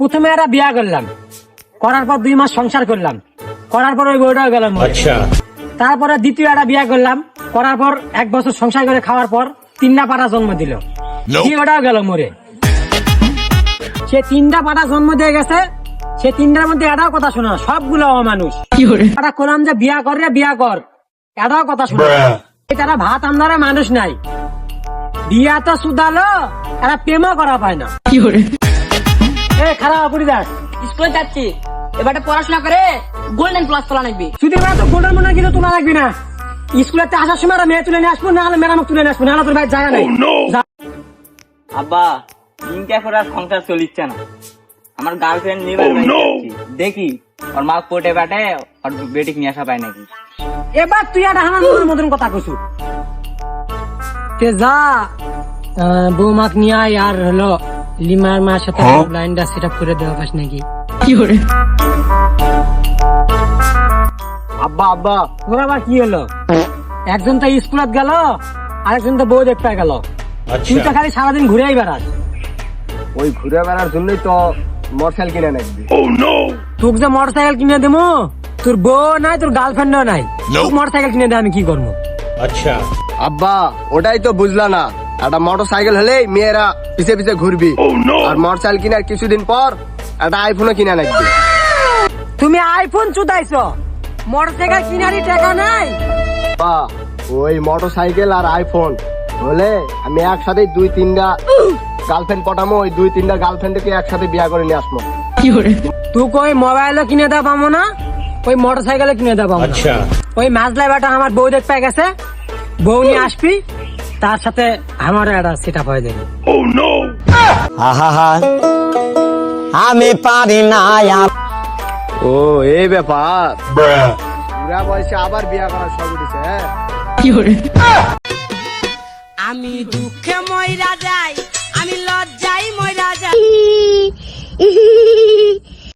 প্রথমে একটা বিয়া করলাম, করার পর 2 মাস সংসার করলাম, করার পর ওই বউটাও গেলাম। আচ্ছা। তারপরে দ্বিতীয় একটা বিয়া করলাম, করার পর 1 বছর সংসার করে খাওয়ার পর 3টা পাড়া জন্ম দিল, ওটাও গেল মরে। সে 3টা পাড়া জন্ম দিয়ে গেছে, সে 3টার মধ্যে এটাও কথা শোনা, সবগুলো অমানুষ। এটা করলাম যে বিয়া কর রে বিয়া কর, এটাও কথা শোনা। তারা ভাত আমদারে মানুষ নাই, বিয়া তো সুদালো, এরা প্রেমও করা পায় না। খারাপ পরিদাস স্কুলে যাচ্ছি, এবারে পড়াশোনা করে গোল্ডেন প্লাস তোলা লাগবে। শুধু এবার তো গোল্ডেন মনে কিছু তোলা লাগবে না, স্কুলেতে আসার সময় মেয়ে তুলে নিয়ে আসবো, না হলে ম্যাডাম তুলে নিয়ে আসবো, না হলে তোর ভাই জায়গা নেই। আব্বা দিনটা করে আর সংসার চলিচ্ছে না, আমার গার্লফ্রেন্ড নিবার দেখি ওর মা কোটে বাটে আর বেটিক নিয়ে আসা পায় নাকি। এবার তুই একটা হানার মতন কথা কইছু, যা বৌমাক নিয়ে আয়, আর হলো লিমার মার সাথে লাইনটা সেট আপ করে দেওয়া পাস নাকি। আব্বা আব্বা ওর আবার কি হলো? একজন তো স্কুলত গেল, আরেকজন তো বউ দেখতে গেল, তুই তো খালি সারাদিন ঘুরেই বেড়াস। ওই ঘুরে বেড়ার জন্যই তো মোটরসাইকেল কিনে নাকবি। তোকে যে মোটরসাইকেল কিনে দেবো, তোর বউ নাই, তোর গার্লফ্রেন্ডও নাই, মোটরসাইকেল কিনে দেয় আমি কি করবো? আচ্ছা আব্বা, ওটাই তো বুঝলা না, একটা মোটরসাইকেল হলেই মেয়েরা পিছে পিছে ঘুরবি, আর মোটরসাইকেল কিনার কিছুদিন পর একটা আইফোনও কিনে নাকবি। তুমি আইফোন চুদাইছো, মোটরসাইকেল কিনারই টাকা নাই। বা ওই মোটরসাইকেল আর আইফোন হলে আমি একসাথে 2-3টা গার্লফ্রেন্ড পটামো, ওই 2-3টা গার্লফ্রেন্ডকে একসাথে বিয়া করে নিয়ে আসবো। তুই ওই মোবাইলও কিনে দেওয়া পাবো না, ওই মোটরসাইকেলও কিনে দেওয়া পাবো না। ওই মাঝলাই বেটা আমার বউ দেখতে গেছে, বউ নিয়ে আসবি, তার সাথে আমারও একটা সেট আপ হয়ে যাবে। আমি পারি না। ও এই ব্যাপার, বুড়া বয়সে আবার বিয়া করার শখ উঠেছে। আমি দুঃখে ময়রা যাই।